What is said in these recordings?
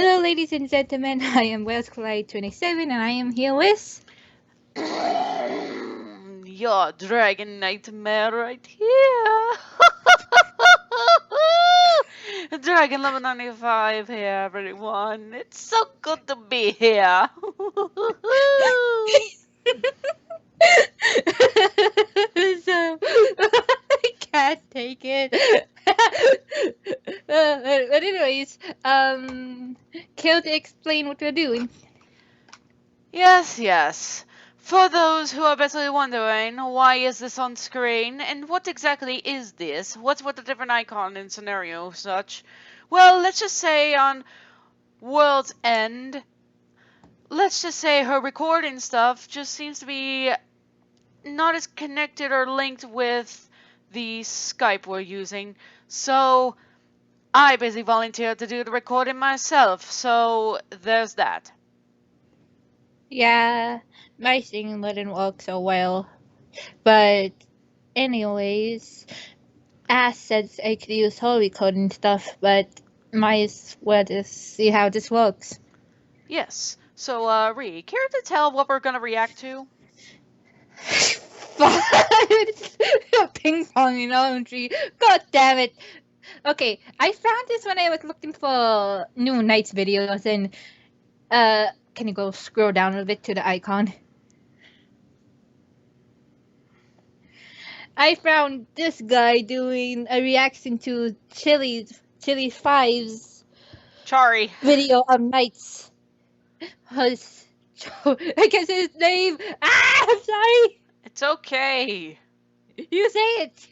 Hello, ladies and gentlemen. I am WorldsCollide 27, and I am here with. Your dragon nightmare right here. Dragon level 95 here, everyone. It's so good to be here. So, I can't take it. But anyways, care to explain what we're doing? Yes. For those who are basically wondering, why is this on screen, and what exactly is this? What's with the different icon and scenario such? Well, let's just say on World's End, let's just say her recording stuff just seems to be not as connected or linked with the Skype we're using. So I basically volunteered to do the recording myself. So there's that. Yeah, my thing wouldn't work so well. But, anyways, Ash says I could use her recording stuff, but might as well just see how this works. Yes. So, Ree, care to tell what we're gonna react to? Ping pong in elementary. God damn it. Okay, I found this when I was looking for new Nights videos, and can you go scroll down a little bit to the icon? I found this guy doing a reaction to Charriii5's Charriii. video on Nights. I guess his name. I'm sorry. It's okay. You say it.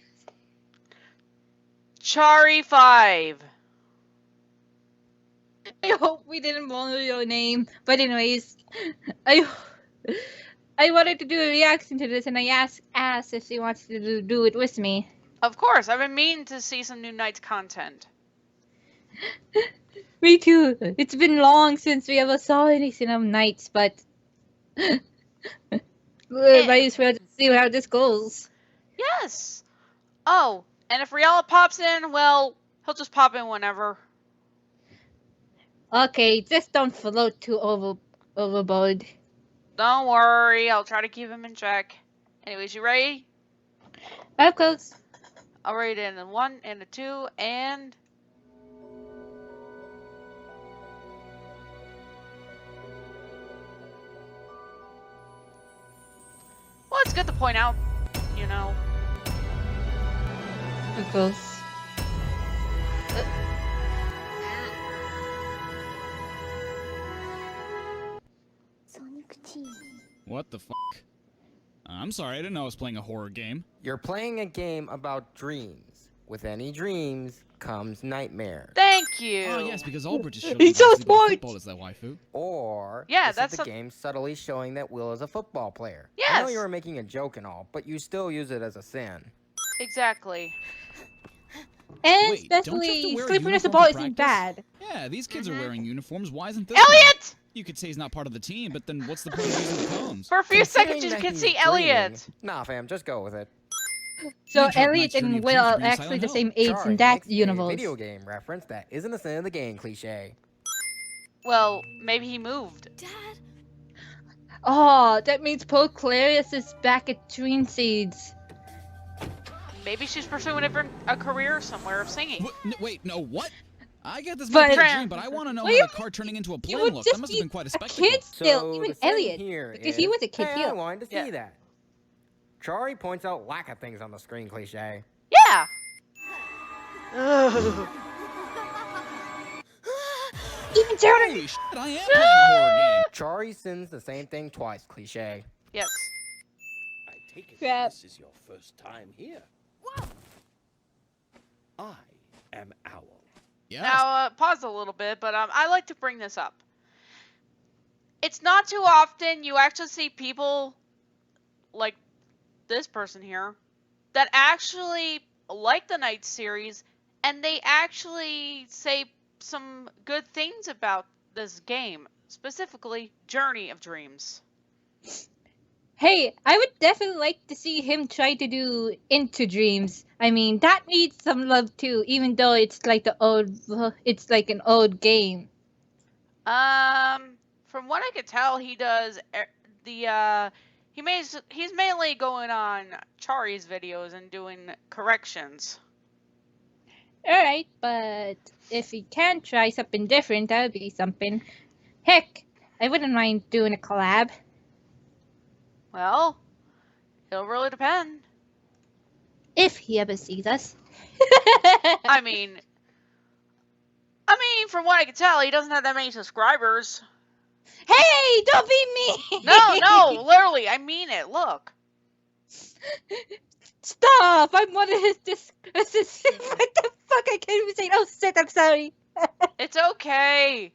Charriii5. I hope we didn't bother your name. But anyways, I wanted to do a reaction to this, and I asked if she wants to do it with me. Of course, I've been meaning to see some new Nights content. Me too. It's been long since we ever saw anything of Nights, but might as well see how this goes. Yes. Oh, and if Riella pops in, well, he'll just pop in whenever. Okay, just don't float too overboard. Don't worry, I'll try to keep him in check. Anyways, you ready? Of course. I'll read it in a 1 and a 2 and... Well, it's good to point out, you know. Of course. What the fuck? I'm sorry, I didn't know I was playing a horror game. You're playing a game about dreams. With any dreams comes nightmares. Thank you! Oh yes, because all British children He's so believe smart! football is their waifu. Or Yeah, this that's is the game subtly showing that Will is a football player. I Yes! know you were making a joke and all, but you still use it as a sin. Exactly. And Wait, don't you have to especially wear a sleeping with the uniform ball to isn't practice? bad. Yeah, these kids are wearing uniforms. Why isn't this? Elliot! You could say he's not part of the team, but then what's the point of using the cones? For a few seconds, Considering you that can he's see dreaming- Elliot. Nah, fam, just go with it. So You jerk Elliot might turn and your Will teeth are to being actually the Silent same age Sorry, in that makes a universe. video game reference that isn't a sin of the game cliche. Well, maybe he moved. Dad? Oh, that means poor Clarice is back at Twin Seeds. Maybe she's pursuing a career somewhere of singing. Wait, no, what? I get this But- might be a dream, but I want to know Well, how you- the car turning into a You plane would looked. just That must be have been quite a a spectacle. kid still, So even the thing Elliot, here because is, he was a kid hey, I too. wanted to Yeah. see that. Charriii points out lack of things on the screen cliche. Yeah! Even Jordan. Holy shit, I am playing a horror game. Charriii sins the same thing twice cliche. Yes. I take it Crap. this is your first time here. I am Owl. Yes. Now, pause a little bit, but I like to bring this up. It's not too often you actually see people like this person here that actually like the Night series, and they actually say some good things about this game, specifically Journey of Dreams. Hey, I would definitely like to see him try to do Into Dreams. I mean, that needs some love too, even though it's like an old game. From what I could tell, he does he's mainly going on Charrii's videos and doing corrections. Alright, but if we can try something different, that would be something. Heck, I wouldn't mind doing a collab. Well, it'll really depend. If he ever sees us. I mean, from what I can tell, he doesn't have that many subscribers. Hey, don't be mean! No, literally, I mean it. Look. Stop! I'm one of his assistants. What the fuck? I can't even say. Oh shit! I'm sorry. It's okay.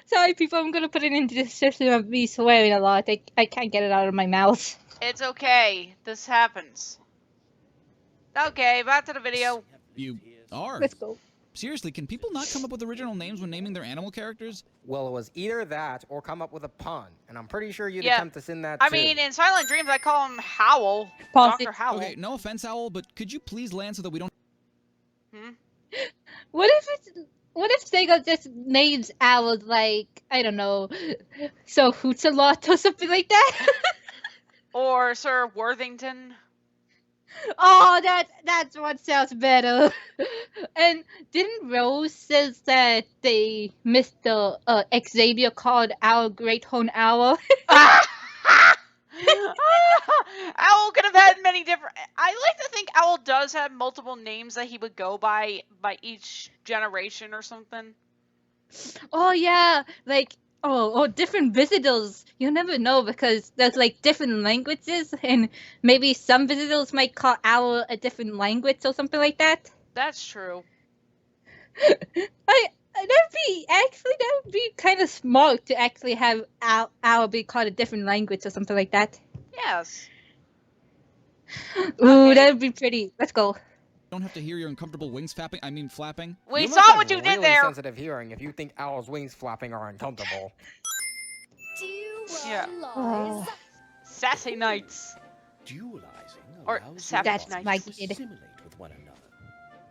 Sorry, people. I'm gonna put it into the description of me swearing a lot. I can't get it out of my mouth. It's okay. This happens. Okay, back to the video. You are. Let's go. Seriously, can people not come up with original names when naming their animal characters? Well, it was either that or come up with a pun, and I'm pretty sure you'd Yeah. attempt to sing that I too. mean, in Silent Dreams, I call him Howl. Pause Dr. it. Howl. Okay, no offense, Owl, but could you please land so that we don't... Hmm? What if Sega just names owls like, I don't know, so Hoots a lot or something like that? Or Sir Worthington. Oh, that's what sounds better. And didn't Rose says that they missed the Xavier called Owl Great Horn Owl? Owl could have had many different... I like to think Owl does have multiple names that he would go by each generation or something. Oh yeah, like different visitors. You never know because there's like different languages, and maybe some visitors might call Owl a different language or something like that. That's true. That would be kind of smart to actually have Owl be called a different language or something like that. Yes. Ooh, Okay. that would be pretty. Let's go. don't have to hear your uncomfortable wings flapping? We must saw have what you really did there. sensitive hearing if you think Owl's wings flapping are uncomfortable. Yeah. Oh, Sassy Knights. Dualizing Or allows Savage your That's thoughts my to kid. assimilate with one another.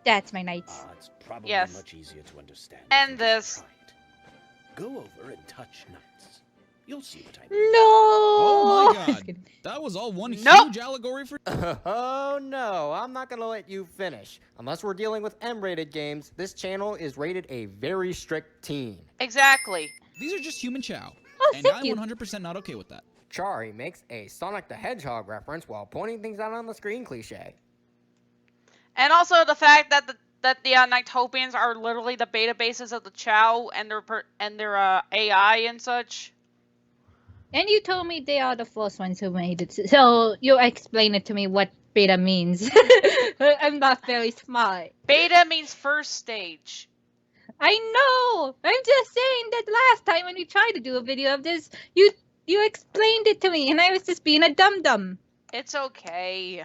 that's my knights. It's probably Yes. much easier to understand. And if you just this. try it. Go over and touch Knights. You'll see what I mean. No. Oh my god. That was all one Nope. huge allegory for... Oh no, I'm not gonna let you finish. Unless we're dealing with M-rated games, this channel is rated a very strict teen. Exactly. These are just human chow. Oh, And thank I'm you. 100% not okay with that. Charriii makes a Sonic the Hedgehog reference while pointing things out on the screen cliche. And also the fact that the Nighttopians are literally the beta bases of the Chow and their AI and such. And you told me they are the first ones who made it. So you explain it to me what beta means. I'm not very smart. Beta means first stage. I know. I'm just saying that last time when we tried to do a video of this, you explained it to me, and I was just being a dum dum. It's okay.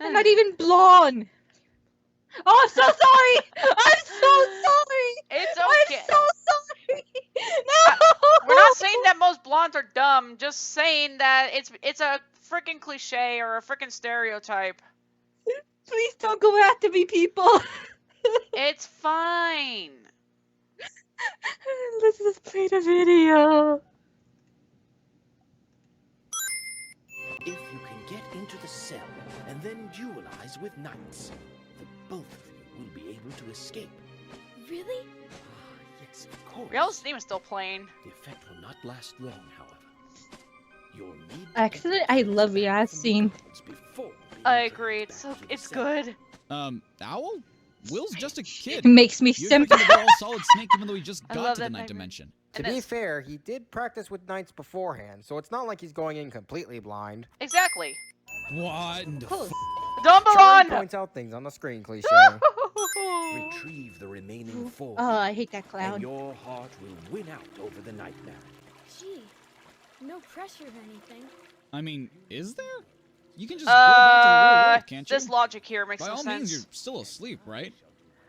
I'm not even blonde. Oh, I'm so sorry. I'm so sorry. It's okay. I'm so sorry. No. We're not saying that most blondes are dumb. Just saying that it's a freaking cliche or a freaking stereotype. Please don't go after me, people. It's fine. Let's just play the video. If you can get into the cell and then dualize with Knights, the both of you will be able to escape. Really? Yes, of course. Real Steam is still playing. The effect will not last long, however. You'll need to Actually, get I the love effect Riaz from the scene. guards before being I dragged agree. back It's into the it's cell. good. Owl? Will's just a kid. It makes me You expect simple. him to go all solid snake even though he just I got love to the that night nightmare. dimension. To And be it's- fair, he did practice with Knights beforehand, so it's not like he's going in completely blind. Exactly. What in the Cool. Dumble Charriii on. points out things on the screen cliche. Retrieve the remaining 4. Oh, I hate that and clown. your heart will win out over the nightmare. Gee, no pressure or anything. I mean, is there? You can just go back to the real world, can't you? This logic here makes By no all sense. means, you're still asleep, right?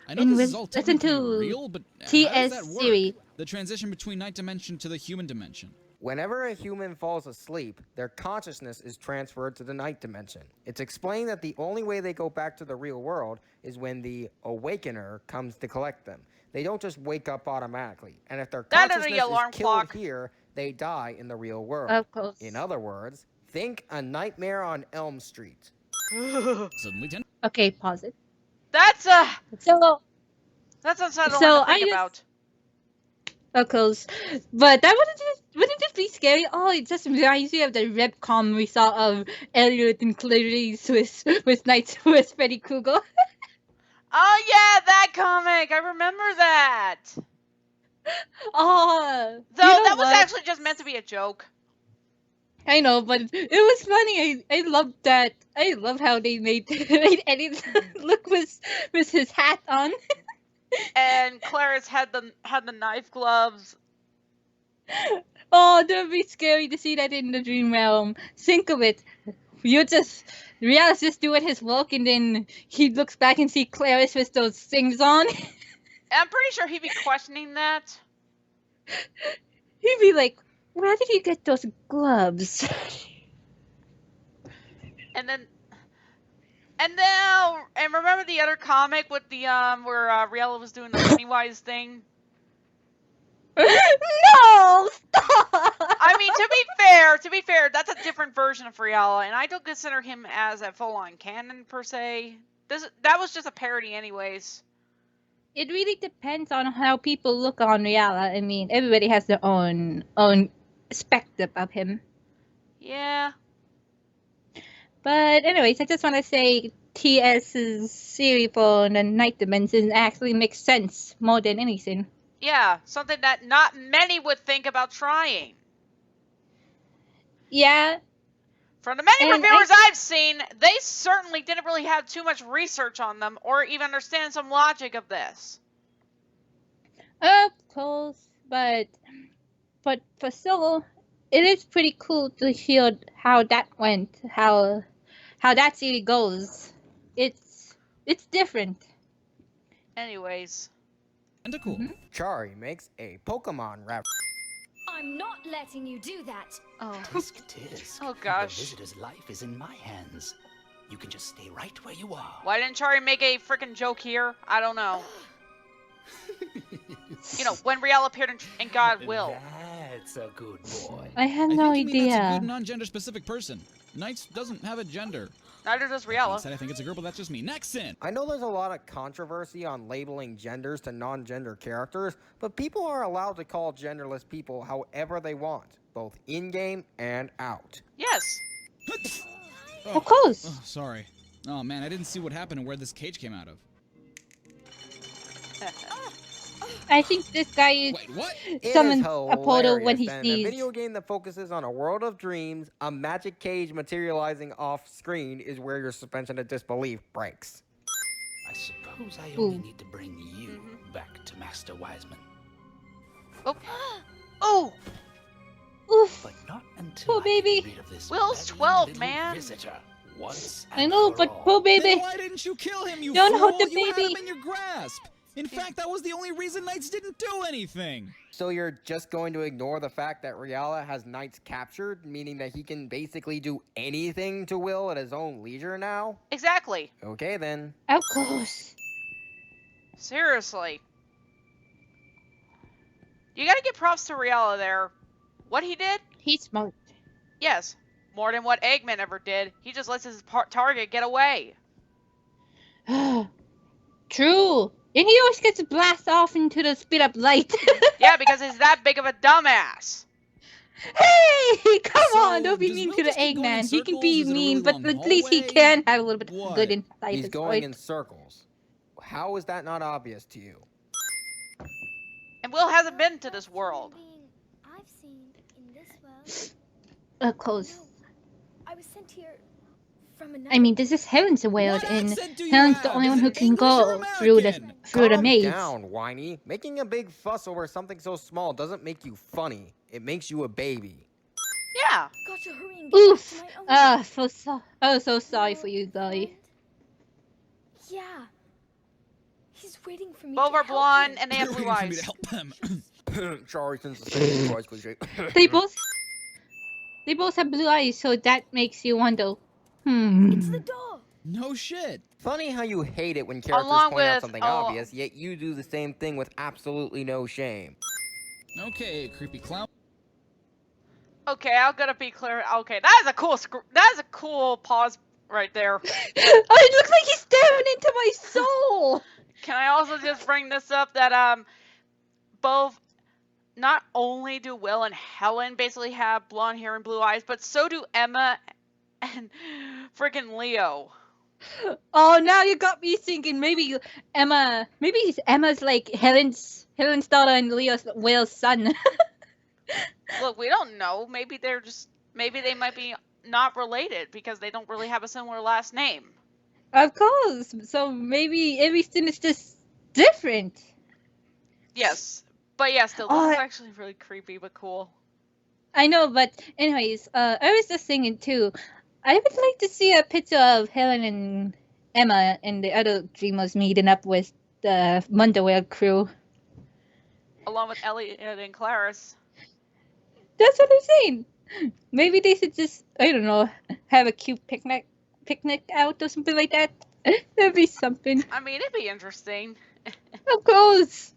I know And this with- is all listen technically to real, but how does TS that work? Siri. The transition between night dimension to the human dimension. Whenever a human falls asleep, their consciousness is transferred to the night dimension. It's explained that the only way they go back to the real world is when the Awakener comes to collect them. They don't just wake up automatically, and if their That and consciousness the is alarm killed clock. here, they die in the real world. Of course. In other words, think A Nightmare on Elm Street. Suddenly, ten. Okay, pause it. That's So, unsettling So to think I just- about. of course. But that wouldn't it be scary? Oh, it just reminds me of the Repcom we saw of Elliot and Clarice with Knights with Freddy Krueger. Oh yeah, that comic. I remember that. Oh, Though you know that was what? actually just meant to be a joke. I know, but it was funny. I loved that. I love how they made Eddie look with his hat on. And Clarice had the knife gloves. Oh, that would be scary to see that in the dream realm. Think of it. Rial's just doing his work, and then he looks back and see Clarice with those things on. I'm pretty sure he'd be questioning that. He'd be like, "Where did you get those gloves?" And remember the other comic with the where Riella was doing the Pennywise thing? No, stop! I mean, to be fair, that's a different version of Riella, and I don't consider him as a full-on canon per se. That was just a parody, anyways. It really depends on how people look on Riala. I mean, everybody has their own perspective of him. Yeah. But anyways, I just want to say TS's series for the Night Dimension actually makes sense more than anything. Yeah, something that not many would think about trying. Yeah, From the many And reviewers I've seen, they certainly didn't really have too much research on them or even understand some logic of this. of course, but for still, it is pretty cool to hear how that went, how that series goes. It's different. Anyways. And cool. Charriii makes a Pokemon rap. I'm not letting you do that. Oh. Tisk tisk. Oh, gosh. The visitor's life is in my hands. You can just stay right where you are. Why didn't Charriii make a freaking joke here? I don't know. You know, when Riel appeared in God Will. That's a good boy. I have I no think you mean that's a idea. good non-gender specific person. Knights doesn't have a gender. Neither does Riella. Said I think it's a girl, but that's just me. Next sin. I know there's a lot of controversy on labeling genders to non-gender characters, but people are allowed to call genderless people however they want, both in-game and out. Yes. Of course. Oh, sorry. Oh man, I didn't see what happened and where this cage came out of. I think this guy is Wait, what? It summons is a portal when hilarious he that in a sneezes. video game that focuses on a world of dreams, a magic cage materializing off screen is where your suspension of disbelief breaks. I suppose I Ooh. only need to bring you back to Master Wiseman. Oh. Oh. Oof. But not until Poor I baby. get rid of this Will's meddling 12, little man. Visitor once I and know, for but all. poor Then baby. why didn't you kill him, you Don't fool? hold the You had baby. him in your grasp. In fact, that was the only reason Knights didn't do anything. So you're just going to ignore the fact that Riala has Knights captured, meaning that he can basically do anything to Will at his own leisure now? Exactly. Okay then. Of course. Seriously. You gotta give props to Riella there. What he did? He's smart. Yes. More than what Eggman ever did. He just lets his target get away. True. And he always gets blasted off into the speed up light. Yeah, because he's that big of a dumbass. Hey, come So, on, don't be does mean Will to the just keep going in Eggman. He can be circles? Is it a mean, really but long at least he hallway? can have a little bit of What? good inside He's his going voice. in circles. How is that not obvious to you? And Will hasn't been to this world. I've seen in this world. Of course. No, I was sent here from another. I mean, this is Helen's world, What and accent do you Helen's have? the only Is one it who can English or go through the American? through the Calm maze. down, whiny. Making a big fuss over something so small doesn't make you funny. It makes you a baby. Yeah. Got to hurry and get back Oof. to my own. So sorry Well, for you, guy. friend? Yeah. He's waiting for me. Both to are help blonde him. and they have You're blue waiting for me eyes. to help him. Sorry, since the same twice cliche. They both have blue eyes, so that makes you wonder. It's the Hmm. door. No shit. Funny how you hate it when characters Along point out with- something oh. obvious, yet you do the same thing with absolutely no shame. Okay, creepy clown. Okay, I'm gonna be clear. Okay, that is a cool that is a cool pause right there. Oh, it looks like he's staring into my soul. Can I also just bring this up that both not only do Will and Helen basically have blonde hair and blue eyes, but so do Emma and freaking Leo. Oh, now you got me thinking. Maybe Emma's like Helen's daughter and Will's son. Look, we don't know. Maybe they might be not related because they don't really have a similar last name. Of course. So maybe everything is just different. Yes. But yeah, still, this is actually really creepy but cool. I know, but anyways, I was just thinking too. I would like to see a picture of Helen and Emma and the other dreamers meeting up with the Wonderworld crew. Along with Elliot and Clarice. That's what I'm saying. Maybe they should just, I don't know, have a cute picnic out or something like that. That'd be something. I mean, it'd be interesting. Of course.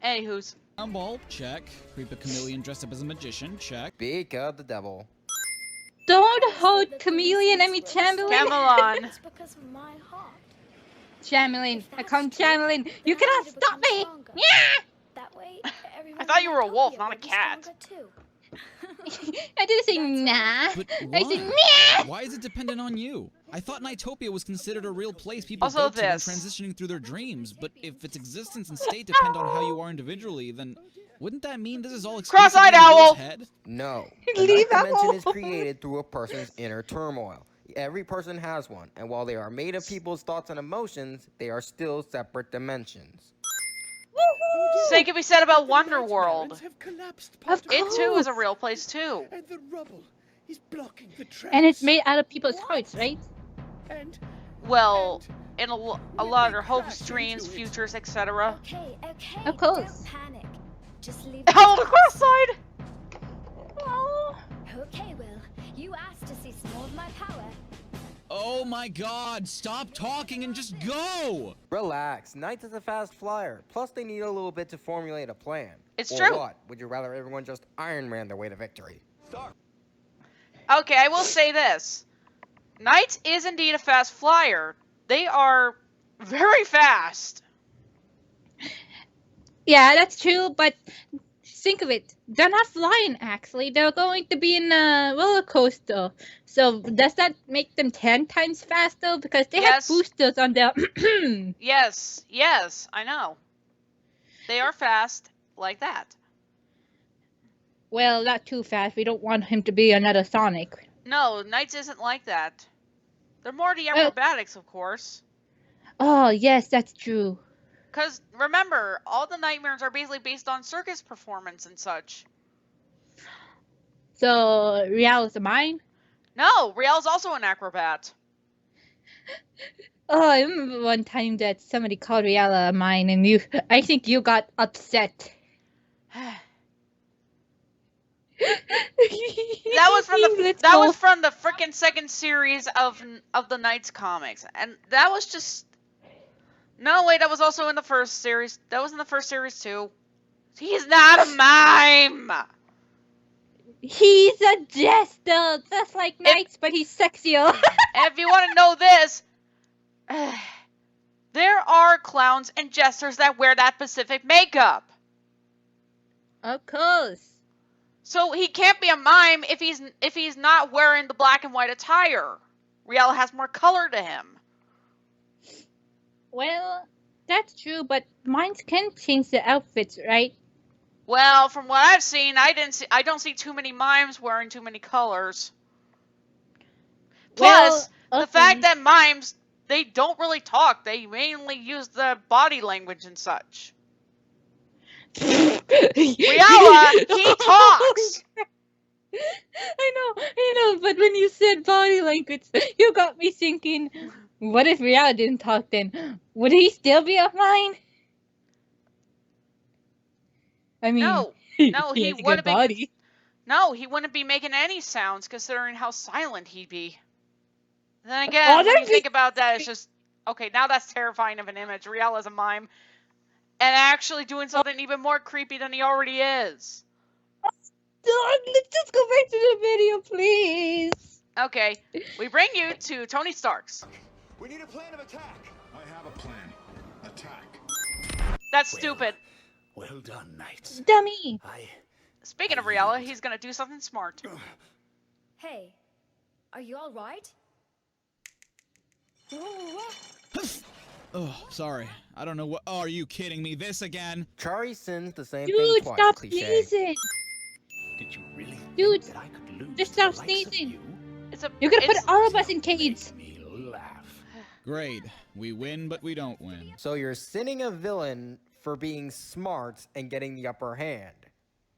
Anywho's. Clown ball, check. Creepy chameleon dressed up as a magician, check. Speak of the devil. Don't hold Chameleon, I mean Chamberlain. Camelon. It's because of my heart. Chamberlain, I come Chamberlain. You then I cannot would stop become me. stronger. Yeah. That way, everyone I thought you in were a wolf, Utopia not a would be cat. stronger too. I didn't say nah. But I said why? nah. Why is it dependent on you? I thought Nightopia was considered a real place people Also go to when this. transitioning through their dreams, but if its existence and state depend on how you are individually, then wouldn't that mean this is all Cross-eyed exclusively in Will's owl! head? No. The Leave ninth dimension is out. created through a person's inner turmoil. Every person has one, and while they are made of people's thoughts and emotions, they are still separate dimensions. Same can be said about Wonderworld. Have collapsed Of It too is a course. real place too. and the rubble is blocking the tracks. And it's made out of people's hearts, right? And Well, in a lot of their hopes, crash dreams, into it. futures, etc. Okay. Of course. Don't panic. Just leave. Oh, the cross-eyed! Okay, Will. You asked to see some more of my power. Oh my god, stop talking and just go! Relax, Knights is a fast flyer. Plus, they need a little bit to formulate a plan. It's or true. What? Would you rather everyone just Iron Man their way to victory? Okay, I will say this. Knight is indeed a fast flyer. They are very fast. Yeah, that's true, but think of it. They're not flying, actually. They're going to be in a roller coaster. So does that make them 10 times faster? Because they Yes. have boosters on their... Yes, I know. They are fast like that. Well, not too fast. We don't want him to be another Sonic. No, Knights isn't like that. They're more the acrobatics, of course. Oh, yes, that's true. Because, remember, all the nightmares are basically based on circus performance and such. So, Real is mine? No, Riel's also an acrobat. Oh, I remember one time that somebody called Riala mine, and I think you got upset. That was from the frickin' second series of the Knights comics, and that was just. No, wait, that was also in the first series. That was in the first series too. He's not a mime. He's a jester, just like Knights, but he's sexier. And if you want to know this, there are clowns and jesters that wear that specific makeup. Of course. So he can't be a mime if he's not wearing the black and white attire. Riel has more color to him. Well, that's true, but mines can change the outfits, right? Well, from what I've seen, I don't see too many mimes wearing too many colors. Plus, Well, the fact that mimes, they don't really talk. They mainly use the body language and such. Riella, he talks! I know, but when you said body language, you got me thinking, what if Rial didn't talk then? Would he still be of mine? I mean, No, he no, he has a good wouldn't be. body. No, he wouldn't be making any sounds, considering how silent he'd be. Then Oh, again, when that'd you be think about that, it's just okay. Now that's terrifying of an image. Riel as a mime, and actually doing something even more creepy than he already is. Let's just go back to the video, please. Okay, we bring you to Tony Stark's. We need a plan of attack. I have a plan. Attack. That's Well. stupid. Well done, knights. Dummy. Speaking of Riella, he's gonna do something smart. Hey, are you all right? Whoa. Oh, sorry. I don't know what. Oh, are you kidding me? This again? Charriii sins the same thing Dude, twice. stop Cliche. sneezing. Did you really think Dude, that I could lose just to the stop likes of sneezing. you? You're gonna put It's- all of us in cages. Make me laugh. Great. We win, but we don't win. So you're sinning a villain for being smart and getting the upper hand,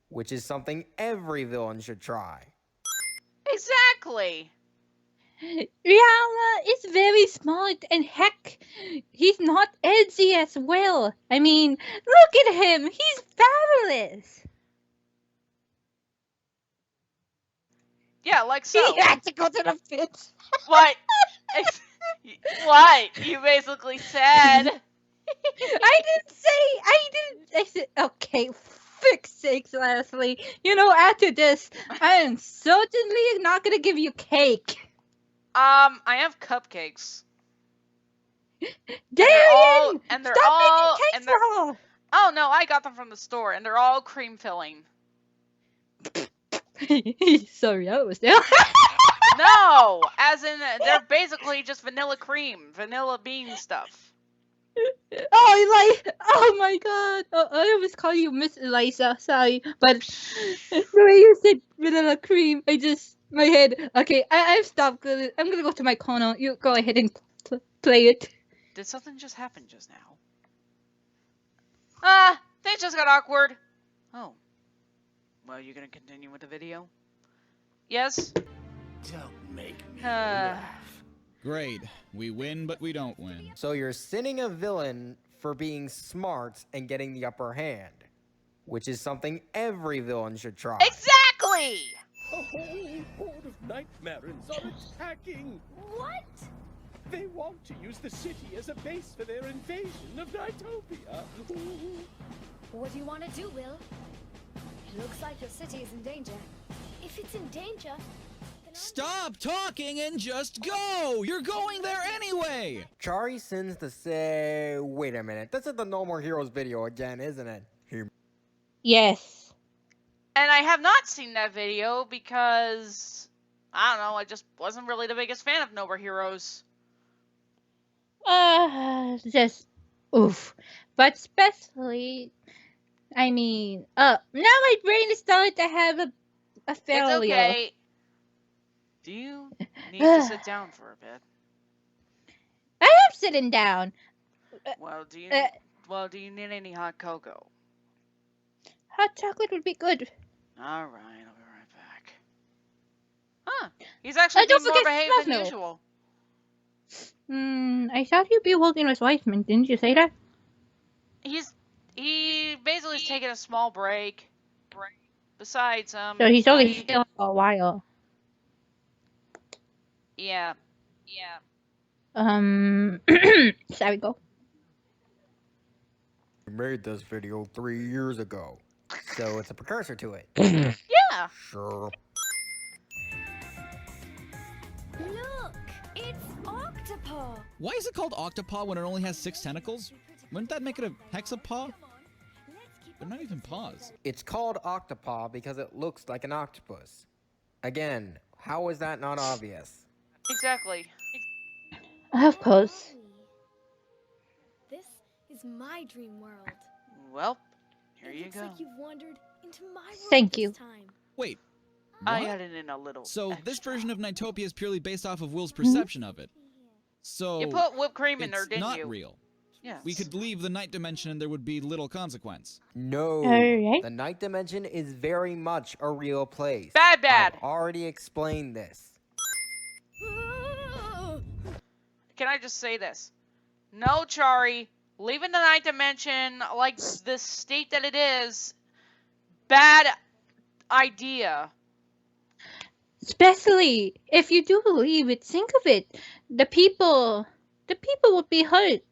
which is something every villain should try. Exactly. Rihanna is very smart, and heck, he's not edgy as well. I mean, look at him. He's fabulous. Yeah, like so. He had to go to the pits. What? What? You basically said. I said, okay, fix sakes, Leslie. You know, after this, I am certainly not gonna give you cake. I have cupcakes. Darian! and they're Stop all- making and cakes they're- for her! Oh no, I got them from the store, and they're all cream filling. Sorry, I was there. No, as in they're basically just vanilla cream, vanilla bean stuff. Oh my god. Oh, I always call you Miss Eliza, sorry. But the way you said vanilla cream, my head. Okay, I've stopped. I'm gonna go to my corner. You go ahead and play it. Did something just happen just now? Ah, things just got awkward. Oh. Well, you gonna continue with the video? Yes? Don't make me Uh. laugh. Great. We win, but we don't win. So you're sinning a villain for being smart and getting the upper hand, which is something every villain should try. Exactly! A whole horde of Nightmarons are attacking! What? They want to use the city as a base for their invasion of Nightopia! What do you want to do, Will? It looks like your city is in danger. If it's in danger, then Stop talking and just go! You're going there anyway! Charriii sins to say, wait a minute, this is the No More Heroes video again, isn't it? Yes. And I have not seen that video because, I don't know, I just wasn't really the biggest fan of No More Heroes. Just oof. But especially, I mean, now my brain is starting to have a failure. It's okay. Do you need to sit down for a bit? I am sitting down. Well, do you need any hot cocoa? Hot chocolate would be good. All right, I'll be right back. Huh? He's actually don't being more forget behaved than Fluffno. usual. I thought you'd be working with Weissman, didn't you say that? He basically is taking a small break. Besides, So he's only here for a while. Yeah. Sorry, go. We made this video 3 years ago, so it's a precursor to it. Yeah. Sure. look, it's Octopaw. Why is it called octopaw when it only has 6 tentacles? Wouldn't that make it a hexapaw? They're not even paws. It's called Octopaw because it looks like an octopus. Again, how is that not obvious? Exactly. Of course. This is my dream world. Well, here It you looks go. like you've wandered into my world Thank this you. time. Wait. I what? added in a little. So this extra. version of Nightopia is purely based off of Will's perception of it. So You put whipped cream in there, it's didn't not you? real. Yeah. We could leave the night dimension and there would be little consequence. No. Alright. The Night Dimension is very much a real place. Bad. I've already explained this. Can I just say this? No, Charriii. Leaving the night dimension like the state that it is bad idea. Especially if you do believe it. Think of it. The people would be hurt.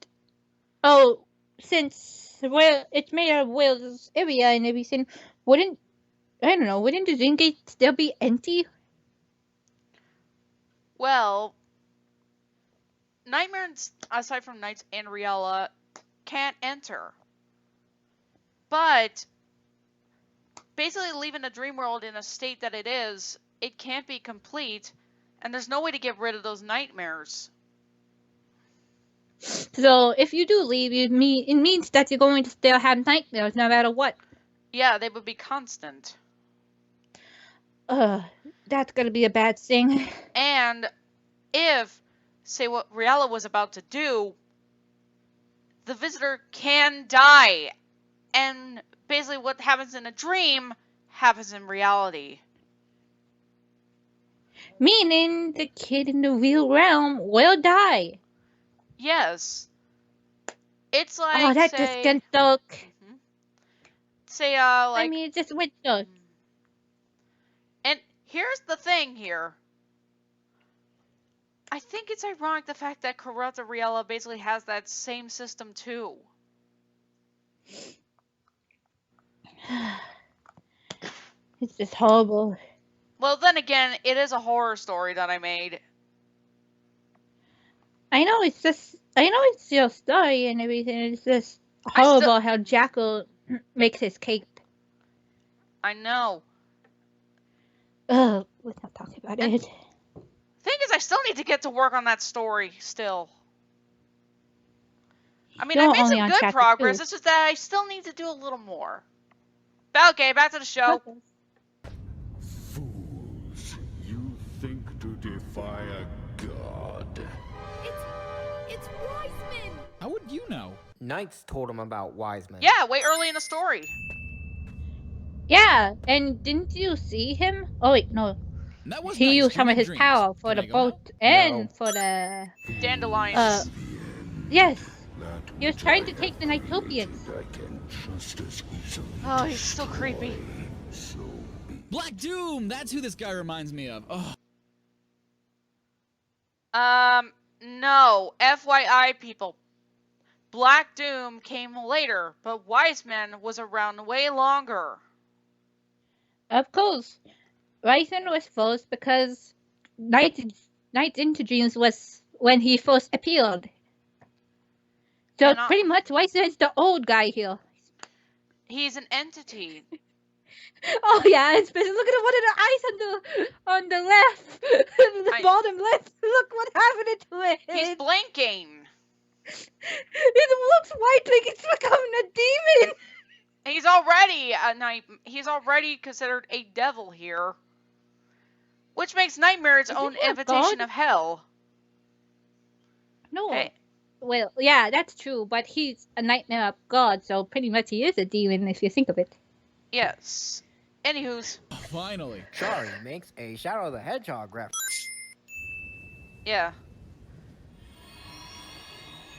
Oh, since it's made out of Wales area and everything, wouldn't the dream gate still be empty? Well, nightmares, aside from Knights and Riella, can't enter. But basically leaving the dream world in a state that it is, it can't be complete, and there's no way to get rid of those nightmares. So if you do leave, it means that you're going to still have nightmares no matter what. Yeah, they would be constant. That's gonna be a bad thing. And if, say what Riella was about to do, the visitor can die. And basically what happens in a dream happens in reality. Meaning the kid in the real realm will die. Yes. It's like, Oh, that say, just gets dark. say, like... I mean, it just went dark. And here's the thing here. I think it's ironic the fact that Corrupta Riella basically has that same system too. It's just horrible. Well, then again, it is a horror story that I made. I know it's your story and everything. It's just horrible how Jackal makes his cape. I know. Ugh, let's not talk about it. Thing is, I still need to get to work on that story still. I mean, You're I made only some on good chapter progress. 2. It's just that I still need to do a little more. But okay, back to the show. Fools, you think to defy a god. It's Wiseman! How would you know? Knights told him about Wiseman. Yeah, way early in the story. Yeah, and didn't you see him? Oh wait, no. That was He nice. used some of Dreaming his dreams. power for Can the I go now? boat and No. for the Dandelions. yes. That He was which trying I to take have the Nighttopians. created, I can just as easily Oh, he's still creepy. so be. Black Doom! That's who this guy reminds me of. Oh, No. FYI, people. Black Doom came later, but Wiseman was around way longer. Of course. Ryzen was first because Night into Dreams was when he first appeared. So And pretty much Ryzen's the old guy here. He's an entity. Oh yeah, especially look at one of the eyes on the left, the bottom left. Look what happened to it. He's blinking. It looks white like it's becoming a demon. He's already a night. He's already considered a devil here, which makes Nightmare its own he a invitation god? of hell. No. Hey. Well, yeah, that's true, but he's a nightmare of God, so pretty much he is a demon if you think of it. Yes. Anywho's. finally. Charriii makes a Shadow the Hedgehog reference. Yeah.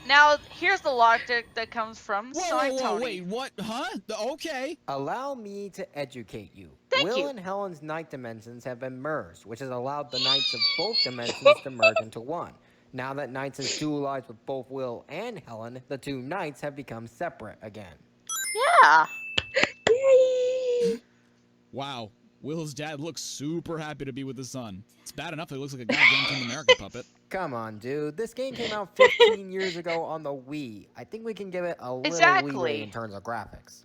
Now, here's the logic that comes from Sonic Tony. Wait, what? Huh? Okay. Allow me to educate you. Thank Will you. and Helen's night dimensions have been merged, which has allowed the knights of both dimensions to merge into one. Now that Knights has dualized with both Will and Helen, the two knights have become separate again. Yeah. Yay! Wow. Will's dad looks super happy to be with his son. It's bad enough that he looks like a goddamn Team America puppet. Come on, dude. This game came out 15 years ago on the Wii. I think we can give it a little Exactly. leeway in terms of graphics.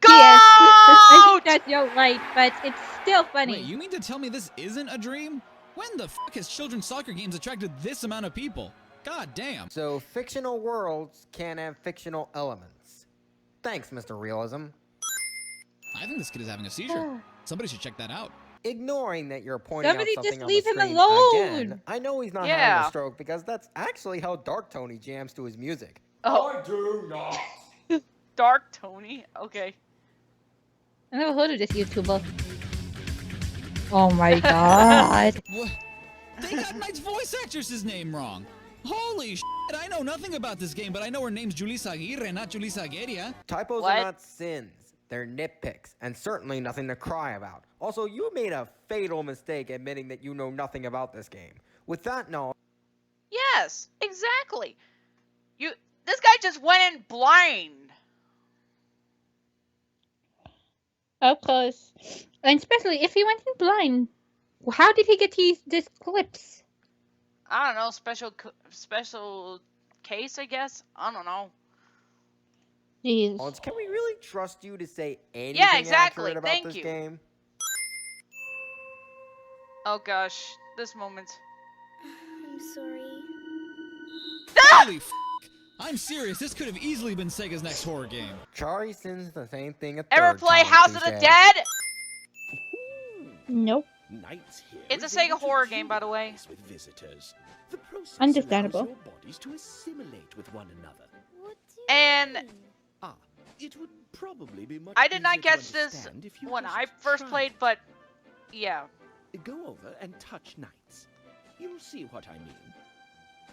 Go! Yes, I think that's your right, but it's still funny. Wait, you mean to tell me this isn't a dream? When the fuck has children's soccer games attracted this amount of people? God damn. So, fictional worlds can have fictional elements. Thanks, Mr. Realism. I think this kid is having a seizure. Somebody should check that out. Ignoring that you're pointing Somebody out just something leave on him the screen alone. again, I know he's not having Yeah. a stroke because that's actually how Dark Tony jams to his music. Oh. I do not. Dark Tony. Okay. I never heard of this YouTuber. Oh my god. What? They got Knight's voice actress's name wrong. Holy shit, I know nothing about this game, but I know her name's Julissa Aguirre, not Julissa Aguirre. Typos What? are not sins. They're nitpicks, and certainly nothing to cry about. Also, you made a fatal mistake admitting that you know nothing about this game. With that knowledge... Yes, exactly. This guy just went in blind. Of course. And especially if he went in blind, how did he get these clips? I don't know, special case, I guess. I don't know. Jeez. Can we really trust you to say anything Yeah, exactly. accurate about Thank this you. game? Oh gosh, this moment. I'm sorry. Holy f***. I'm serious, this could have easily been Sega's next horror game. Charriii sins the same thing a Ever third play time, House of the touche. Dead? Nope. Knights here It's a is Sega able to horror game, by the way. dualize with visitors. The process Understandable. allows your bodies to assimilate with one another. What do you And mean? Ah, it would probably be much I did not easier to catch this understand if you when just I first tried. played, but yeah. Go over and touch knights. You'll see what I mean.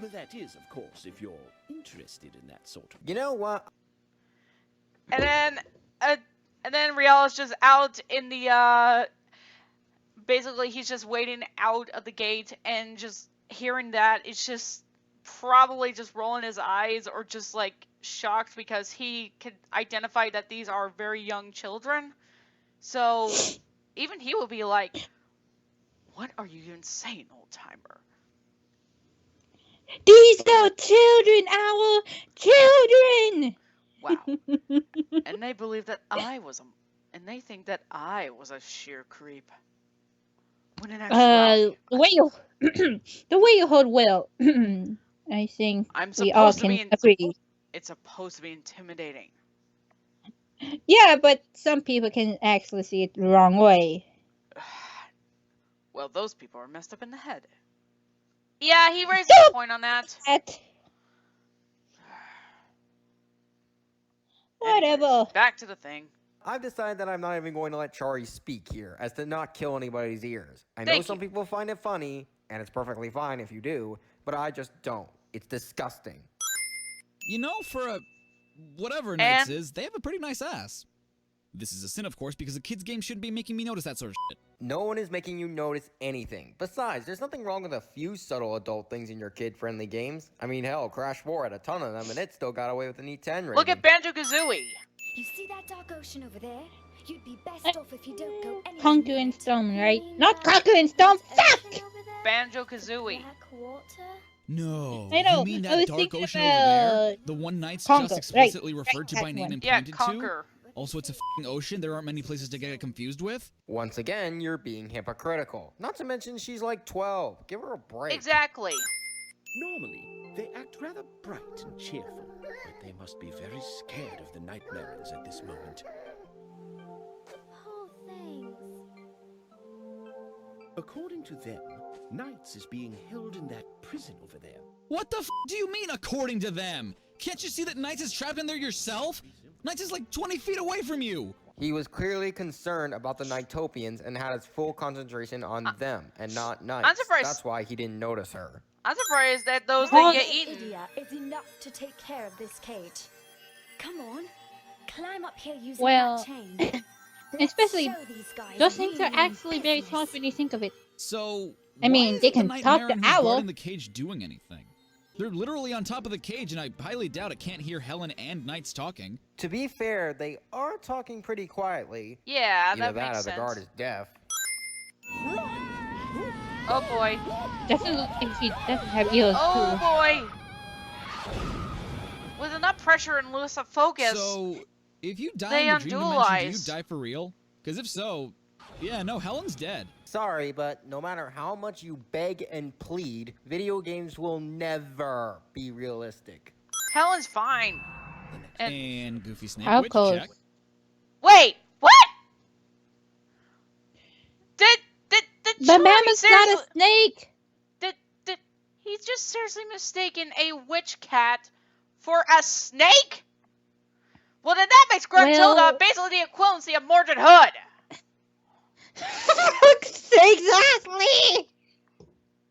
But that is, of course, if you're interested in that sort of... You know what? And then Riel is just out in the basically he's just waiting out of the gate, and just hearing that, it's just probably just rolling his eyes or just like shocked because he could identify that these are very young children. So even he will be like, "What are you even saying, old timer?" These are children, Owl! Children! Wow. And they believe that and they think that I was a sheer creep. When in actuality, The way you, the way you hold Will, I think I'm we all supposed to can be agree. it's supposed to be intimidating. Yeah, but some people can actually see it the wrong way. Well, those people are messed up in the head. Yeah, he raises a point on that. Whatever. Anyways, back to the thing. I've decided that I'm not even going to let Charriii speak here, as to not kill anybody's ears. I know Thank some you. people find it funny, and it's perfectly fine if you do, but I just don't. It's disgusting. You know, for a whatever Knights is, they have a pretty nice ass. This is a sin, of course, because a kid's game shouldn't be making me notice that sort of shit. No one is making you notice anything. Besides, there's nothing wrong with a few subtle adult things in your kid-friendly games. I mean, hell, Crash 4 had a ton of them, and it still got away with an E10 rating. Look at Banjo-Kazooie. You see that dark ocean over there? You'd be best off if you don't go anywhere Conquer near and it. Stone, You right? mean Not that Conquer and Stone, ocean fuck! over there? Banjo-Kazooie. Black water? No, I know, you mean I that was dark thinking ocean over there? about The one Knights Conquer, just explicitly right, referred to that by name one. and Yeah, pointed to? Conquer. Also, it's a f***ing ocean. There aren't many places to get confused with. Once again, you're being hypocritical. Not to mention she's like 12. Give her a break. Exactly. Normally, they act rather bright and cheerful, but they must be very scared of the night barons at this moment. Poor things. According to them, Knights is being held in that prison over there. What the f*** do you mean, according to them? Can't you see that Knights is trapped in there yourself? Knights is like 20 feet away from you. He was clearly concerned about the Nightopians and had his full concentration on them and not Knights. I'm surprised- That's why he didn't notice her. I'm surprised that those One didn't get eaten. idiot is enough to take care of this cage. Come on, climb up here using Well, that chain. Let's especially show these guys those things we are mean actually very business. smart when you think of it. So, I mean, why they isn't can the Night talk to Baron who's Owl. guarding the cage doing anything? They're literally on top of the cage, and I highly doubt it can't hear Helen and Knights talking. To be fair, they are talking pretty quietly. Yeah, Either that that makes or the sense. guard is deaf. Oh boy. Doesn't look like he doesn't have ears Oh too. boy. With enough pressure and loose of focus. So, if you die They in the dream dimension, do you undualize. die for real? Because if so, yeah, no, Helen's dead. Sorry, but no matter how much you beg and plead, video games will never be realistic. Helen's fine. And Goofy Snake, How which close? check. Wait, what? Did The Charriii mammoth's not seriously- a snake! Did he's just seriously mistaken a witch cat for a snake? Well, then that makes Gruntilda Well- basically the equivalency of Mordred Hood. Exactly!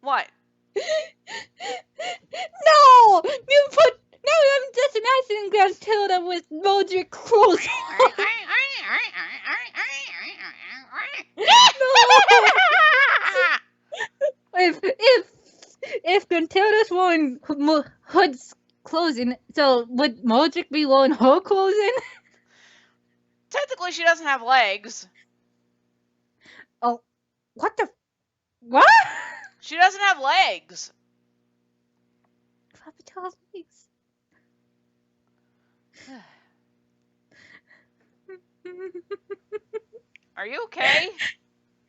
What? No! You put... No, I'm just imagining Gruntilda with Mordred clothes on. If Gruntilda's wearing Hood's clothing, so would Modric be wearing her clothing? Technically, she doesn't have legs. Oh, what the? What? She doesn't have legs. Papa tells me. Are you okay?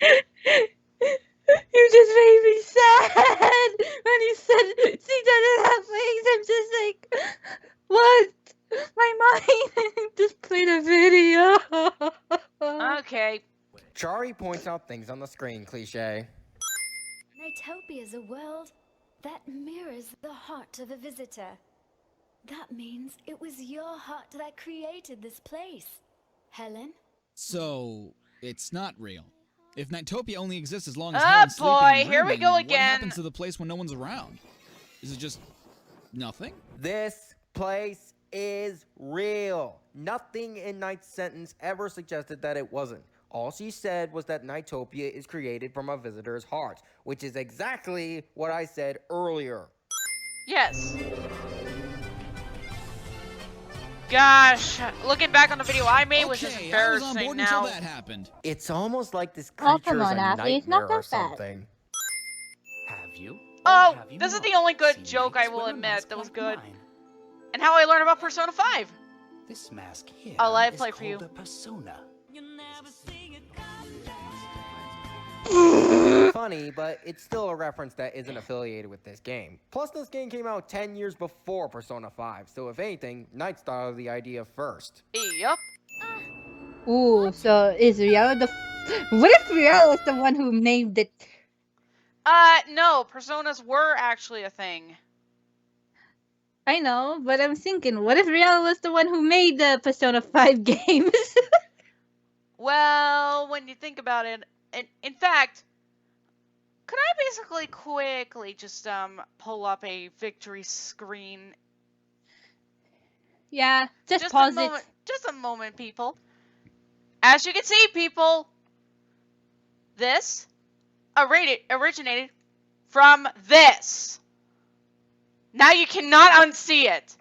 You just made me sad when you said she doesn't have legs. I'm just like, what? My mind just played a video. Okay. Charriii points out things on the screen, cliche. Nightopia is a world that mirrors the heart of a visitor. That means it was your heart that created this place. Helen? So, it's not real. If Nightopia only exists as long as Oh Helen's sleeping boy, and here we dreaming, go what again. happens to the place when no one's around? Is it just nothing? This place is real. Nothing in Knight's sentence ever suggested that it wasn't. All she said was that Nightopia is created from a visitor's heart, which is exactly what I said earlier. Yes. Gosh, looking back on the video I made was just Okay, I was on embarrassing board now. until that happened. It's almost like this Oh, creature come is on, a Ashley, it's nightmare not or that bad. something. Have you? Or Oh, have you this is not the only good seen joke I knights will wear a admit mask that was like good. mine? And how I learned about Persona 5. This mask here I'll let it is play for called you. a persona. Funny, but it's still a reference that isn't affiliated with this game. Plus, this game came out 10 years before Persona 5, so if anything, Knight thought of the idea first. Yup. Ooh, so is Rihanna the? What if Rihanna was the one who named it? No, Personas were actually a thing. I know, but I'm thinking, what if Rihanna was the one who made the Persona 5 games? Well, when you think about it, in fact, could I basically quickly just pull up a victory screen? Yeah, just Just pause a moment, just a moment, people. As you can see, people, this originated from this. Now you cannot unsee it.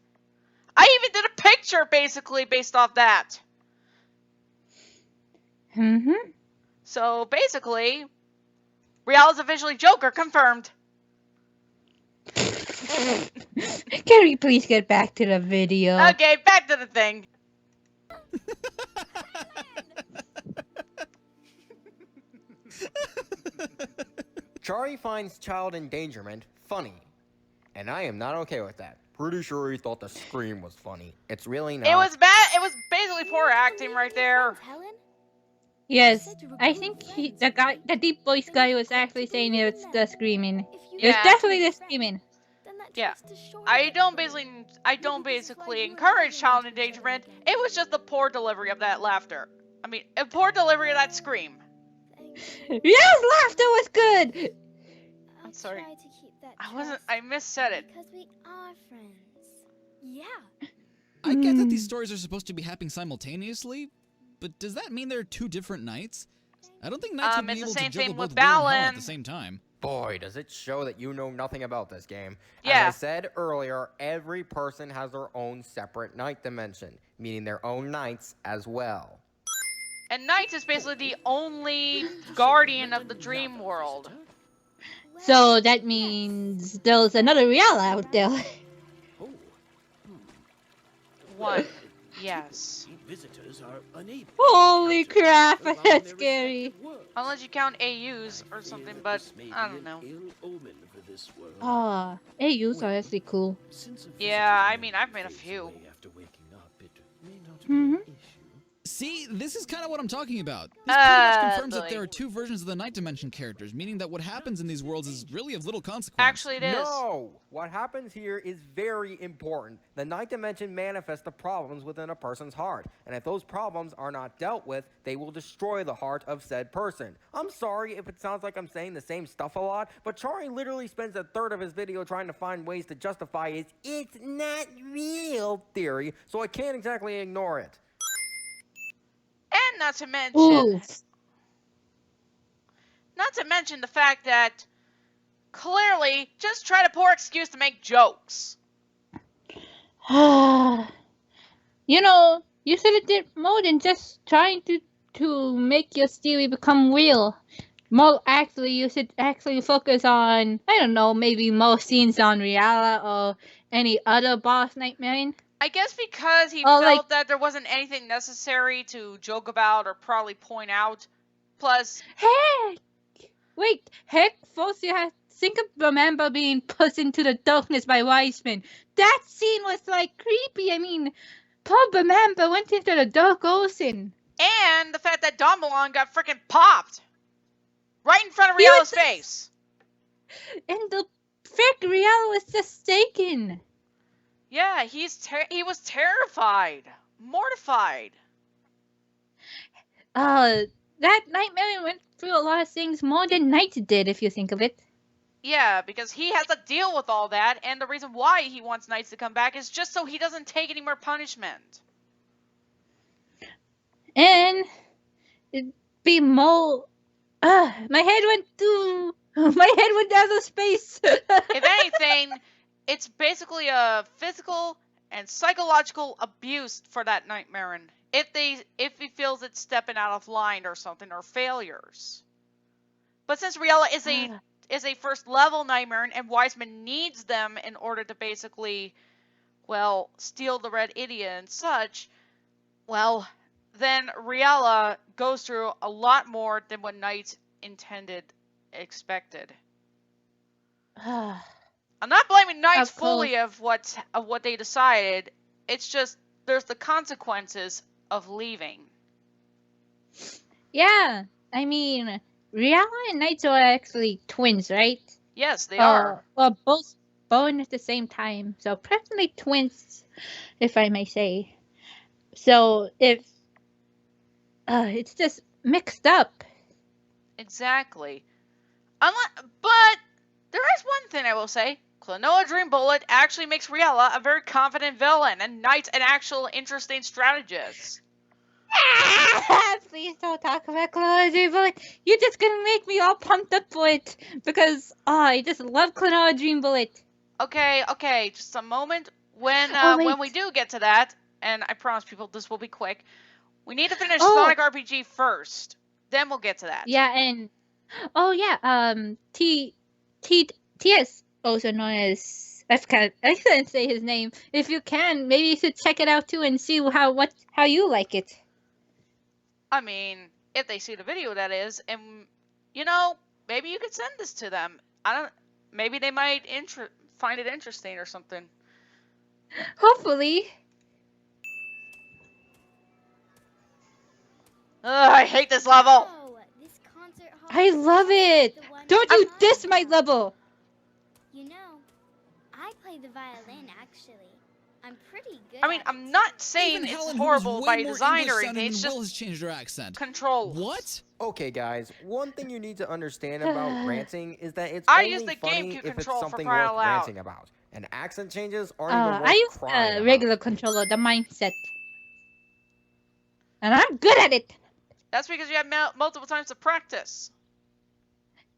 I even did a picture basically based off that. it. Mm-hmm. So basically, Real is officially Joker confirmed. Can we please get back to the video? Okay, back to the thing. Charriii finds child endangerment funny, and I am not okay with that. Pretty sure he thought the scream was funny. It's really not. It was bad. It was basically poor acting right there. Helen? Yes, I think the deep voice guy was actually saying it's the screaming. If you It was Yeah. definitely the screaming. then that Yeah. tries to show I you don't everything. basically encourage child endangerment. It was just the poor delivery of that laughter. I mean, a poor delivery of that scream. Thank you. Yes, laughter was good. I'll sorry. try to keep that I wasn't. trust I missaid it. because we are friends. Yeah. I get that these stories are supposed to be happening simultaneously, but does that mean there are two different nights? I don't think Knights would be It's the able to same juggle thing both with Will and Hell at Balin. the same time. Boy, does it show that you know nothing about this game. Yeah. As I said earlier, every person has their own separate night dimension, meaning their own nights as well. And Knights is basically the only guardian of the dream world. So that means there's another Real out there. Oh, One. Yes. visitors are unable. Holy to crap, around that's their scary. respective worlds. Unless you count AUs or something, but This may I be don't know. an ill omen for this world. Ah, AUs are actually cool. Since a Yeah, I visitor's mean, mind I've made a fades few. away after waking up, it may not be Mhm. an issue. See, this is kind of what I'm talking about. This pretty much confirms that Billy. there are two versions of the Night Dimension characters, meaning that what happens in these worlds is really of little consequence. Actually, it is. No! What happens here is very important. The night dimension manifests the problems within a person's heart, and if those problems are not dealt with, they will destroy the heart of said person. I'm sorry if it sounds like I'm saying the same stuff a lot, but Charriii literally spends a third of his video trying to find ways to justify his "it's not real" theory, so I can't exactly ignore it. And not to mention, Ooh. the fact that clearly just tried a poor excuse to make jokes. You know, you should have did more than just trying to make your theory become real. More actually, you should actually focus on, I don't know, maybe more scenes on Riala or any other boss nightmare. I guess because he Oh, felt like- that there wasn't anything necessary to joke about or probably point out. Plus, Heck! Wait, heck, first you have think of remember being pushed into the darkness by Wiseman. That scene was like creepy. I mean, poor Remember went into the dark ocean. and the fact that Don Malone got freaking popped right in front of He was Riala's just- face. And the frick Rial was just taken. Yeah, he was terrified, mortified. That nightmare went through a lot of things more than Knight did, if you think of it. Yeah, because he has to deal with all that, and the reason why he wants Knights to come back is just so he doesn't take any more punishment. And it'd be more. My head went through. My head went down to space. If anything, it's basically a physical and psychological abuse for that Nightmare. If he feels it's stepping out of line or something, or failures. But since Riala is a first level Nightmare and Wiseman needs them in order to basically, well, steal the Red Idiot and such, well, then Riala goes through a lot more than what Knight expected. I'm not blaming Knights Of course. fully of what they decided. It's just there's the consequences of leaving. Yeah, I mean, Riala and Knights are actually twins, right? Yes, they are. Well, both born at the same time, so practically twins, if I may say. So if it's just mixed up. Exactly. But there is one thing I will say. Klonoa Dream Bullet actually makes Riala a very confident villain, and Knight's an actual interesting strategist. Please don't talk about Clonoa Bullet. You're just gonna make me all pumped up for it because I just love Clonoa Dream Bullet. Okay, just a moment. When wait. we do get to that, and I promise people this will be quick, we need to finish Oh. Sonic RPG first. Then we'll get to that. Yeah, and TS, also known as I couldn't say his name. If you can, maybe you should check it out too and see how you like it. I mean, if they see the video, that is, and maybe you could send this to them. Maybe they might find it interesting or something. Hopefully. Ugh, I hate this level. Oh, this concert hall I is love it. the one Don't I'm you diss talking my about. level. You know, I play the violin actually. I'm pretty good. I mean, at I'm it, not too. saying Even it's Helen, horrible who's by way more design or English anything. sounding It's than Will just has changed her accent. control. What? Okay, guys, one thing you need to understand about ranting is that it's I only use the funny GameCube if it's control for something crying worth out loud. ranting about. And accent changes aren't even worth I use crying a about. regular controller, the mindset, and I'm good at it. That's because you have multiple times to practice.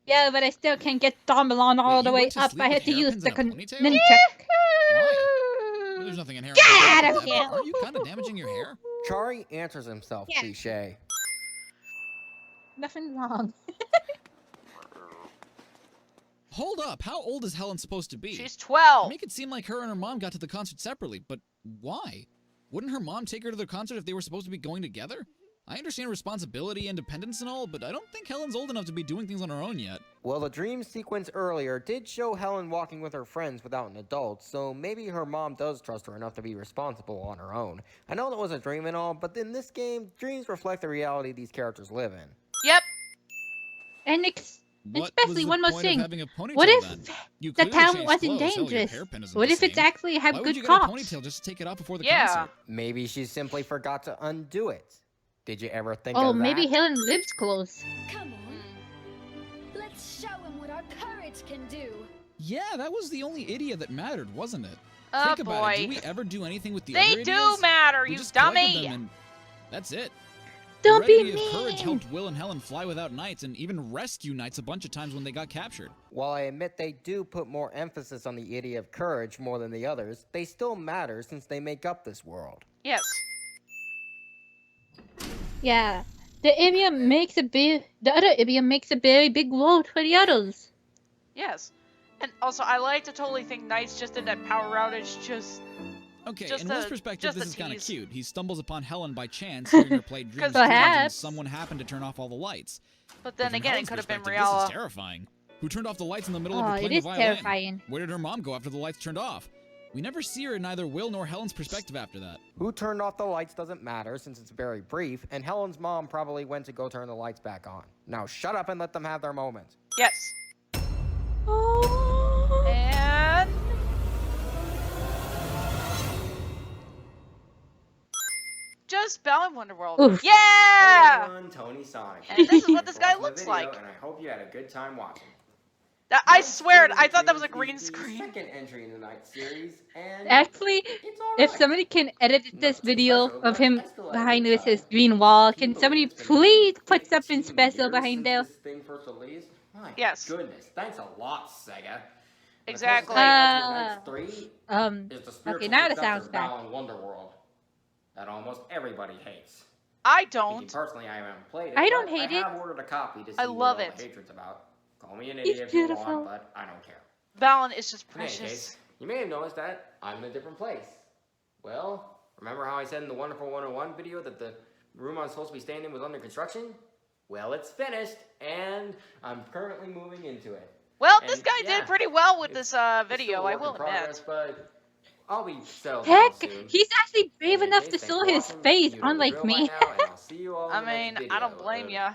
Yeah, but I still can't get Dombalon all Wait, the you way went to up. sleep I with had to use hairpins the and a ponytail? ninja. Why? There's nothing inherent. Get wrong out with of that, here! but Are you kind of damaging your hair? Charriii answers himself, Yeah. cliche. Nothing wrong. Hold up. How old is Helen supposed to be? She's You 12. make it seem like her and her mom got to the concert separately, but why? Wouldn't her mom take her to the concert if they were supposed to be going together? I understand responsibility, independence, and all, but I don't think Helen's old enough to be doing things on her own yet. Well, the dream sequence earlier did show Helen walking with her friends without an adult, so maybe her mom does trust her enough to be responsible on her own. I know that was a dream and all, but in this game, dreams reflect the reality these characters live in. Yep. And What especially was the one more point thing. of having a ponytail What if then? You the clearly town changed wasn't clothes. Hell, your dangerous? hairpin isn't What the if it's same. actually have Why would good you get a cops? ponytail just to take it off before the Yeah. concert? Maybe she simply forgot to undo it. Did you ever think Oh, of that? maybe Helen lives close. Come on. Let's show him what our courage can do. Yeah, that was the only idiot that mattered, wasn't it? Oh Think about it. boy. Do we ever do anything with the They other do idiots? matter, We you just collected dummy. them and that's it. Don't be Heredity of Courage mean. helped Will and Helen fly without knights and even rescue knights a bunch of times when they got captured. While I admit they do put more emphasis on the idiot of courage more than the others, they still matter since they make up this world. Yes. Yeah. The idiom makes a big. The other idiom makes a very big role for the others. Yes. And also, I like to totally think Knights just did that power outage just... Okay, Just in Will's a- perspective, just this a is kind of tease. cute. He stumbles upon Helen by chance, hearing her play Dreams Change, and Perhaps. someone happened to turn off all the lights. But then From again, it Helen's could have been perspective, this is Riala. terrifying. Who turned off the lights in the middle Oh, of her it playing is the violin? terrifying. Where did her mom go after the lights turned off? We never see her in neither Will nor Helen's perspective after that. Who turned off the lights doesn't matter since it's very brief, and Helen's mom probably went to go turn the lights back on. Now shut up and let them have their moment. Yes. Oh. And... Just Bell in Wonderworld. Oof. Yeah! Everyone, TonySonic. And this is what this guy Watching the looks video, like. And I hope you had a good time watching. I swear, I thought that was a Dreams green is the screen. Second entry in the night series, and Actually, it's all if right. somebody can edit this Nothing video special, of but him I still had a behind good with his time. green wall, Can you can somebody believe it's been please put 15 something special years behind since there? this thing first released? My Yes. goodness, thanks a lot, Sega. The Exactly. closest thing to Knights 3 is the spiritual okay, now the successor sound's of back. Balan Wonderworld that almost everybody hates. I Speaking don't. personally, I haven't played it. I don't but hate I it. have ordered a copy to see I what love all it. the hatred's about. Call me an It's idiot if you beautiful. want, but I don't care. Balin is just In any precious. case, you may have noticed that I'm in a different place. Well, remember how I said in the Wonderful 101 video that the room I'm supposed to be staying in was under construction? Well, it's finished, and I'm currently moving into it. Well, And this guy yeah, did pretty well with it's- this It's video, still a I work will in progress, admit. but I'll be settled Heck, down soon. he's actually brave In any enough case, to thanks show for his watching. face, You know the unlike drill me. by now, and I'll see you all I in the next mean, video. I don't blame ya.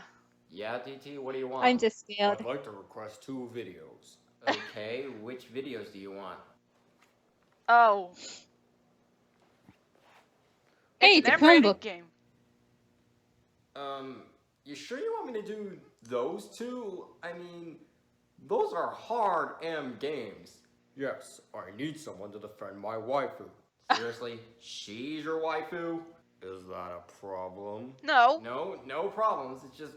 Yeah, DT, what do you want? I'm just scared. I'd like to request 2 videos. Okay, which videos do you want? Oh. Hey, It's it's a an M-rated Chromebook. game. You sure you want me to do those 2? I mean, those are hard M games. Yes, I need someone to defend my waifu. Seriously, she's your waifu? Is that a problem? No. No problems. It's just,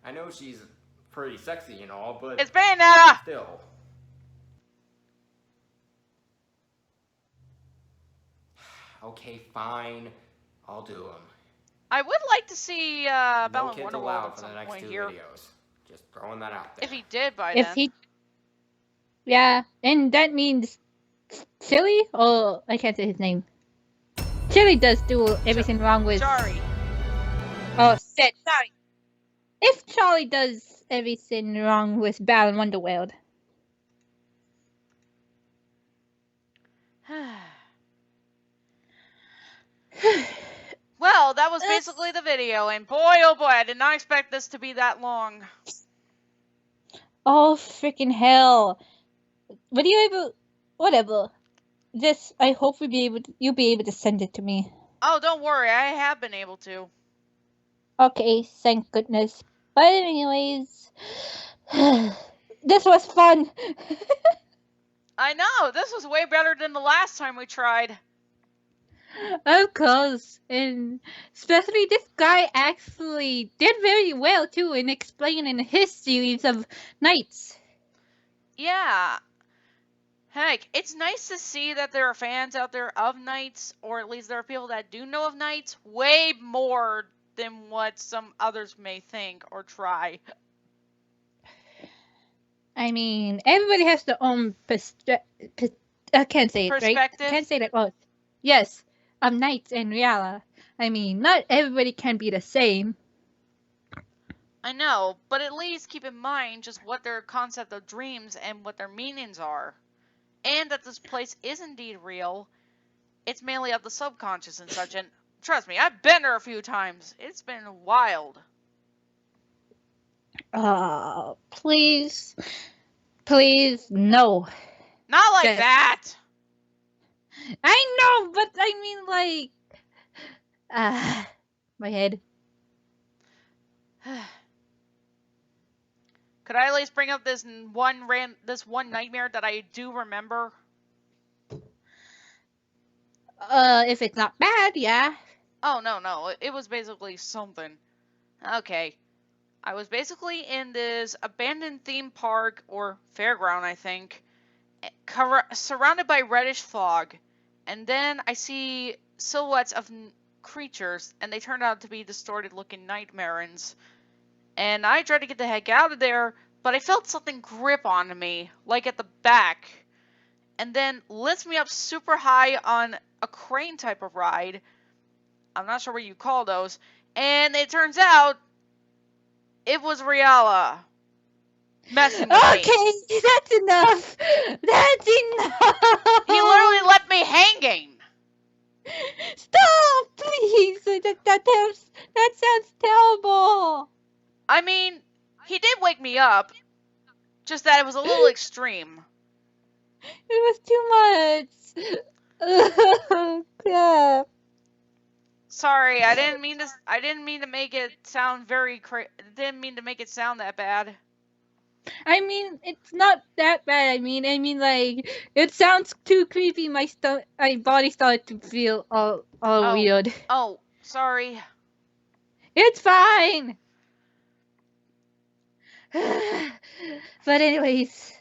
I know she's pretty sexy and all, but It's Bayonetta! still. Okay, fine. I'll do them. I would like to see No Balin kids Wonderworld allowed at for some the next point 2 here. videos. Just throwing that out there. If he did by If then. he, yeah, and that means Chili, or I can't say his name. Chili does do everything wrong with. Sorry. Oh shit! Sorry. If Charlie does everything wrong with Balan Wonderworld, Well, that was basically the video, and boy oh boy, I did not expect this to be that long. oh freaking hell! Would you able? Whatever. Just I hope you'll be able to send it to me. Oh, don't worry, I have been able to. Okay, thank goodness. But anyways, this was fun. I know, this was way better than the last time we tried. Of course, and especially this guy actually did very well too in explaining his series of nights. Yeah. Heck, it's nice to see that there are fans out there of Knights, or at least there are people that do know of Knights, way more than what some others may think or try. I mean, everybody has their own I can't say it, right? I Perspective? can't say that. Oh, yes, of Knights and Riala. I mean, not everybody can be the same. I know, but at least keep in mind just what their concept of dreams and what their meanings are. And that this place is indeed real. It's mainly of the subconscious and such, and trust me, I've been there a few times. It's been wild. Please, no. Not like Yes. that! I know, but I mean, like, my head. Could I at least bring up this one nightmare that I do remember? If it's not bad, yeah. Oh, no, it was basically something. Okay. I was basically in this abandoned theme park, or fairground, I think, surrounded by reddish fog. And then I see silhouettes of creatures, and they turned out to be distorted-looking nightmares. And I tried to get the heck out of there, but I felt something grip onto me, like at the back, and then lifts me up super high on a crane type of ride. I'm not sure what you call those. And it turns out it was Riala messing with me. Okay, that's enough. That's enough. He literally left me hanging. Stop, please. That sounds terrible. I mean, he did wake me up, just that it was a little extreme. It was too much. Yeah. Sorry, I didn't mean to make it sound didn't mean to make it sound that bad. I mean, it's not that bad. I mean, like, it sounds too creepy. My body started to feel all weird. Oh, sorry. It's fine. But anyways,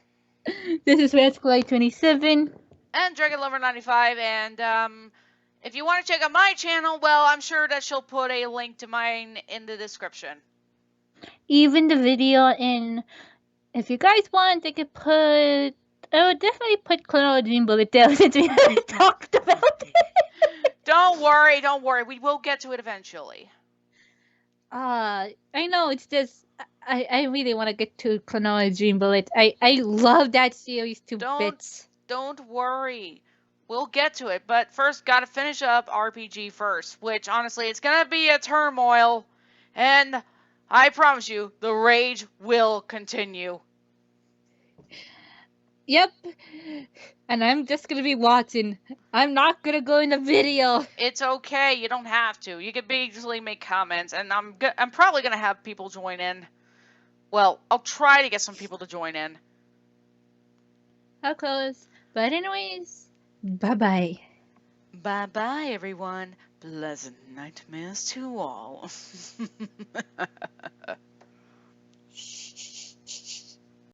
this is WorldsCollide 27. And Dragon Lover 95, and if you want to check out my channel, well, I'm sure that she'll put a link to mine in the description. Even the video in. If you guys want, I could put. I would definitely put Chrono Dream Bullet there since we haven't talked about it. Don't worry. We will get to it eventually. I know, it's just. I really want to get to Chrono Dream Bullet. I love that series to bits. Don't worry. We'll get to it, but first gotta finish up RPG first, which honestly, it's gonna be a turmoil, and I promise you, the rage will continue. Yep. And I'm just gonna be watching. I'm not gonna go in the video. It's okay, you don't have to. You can basically make comments, and I'm probably gonna have people join in. Well, I'll try to get some people to join in. How close? But anyways, bye-bye. Bye-bye, everyone. Pleasant nightmares to all.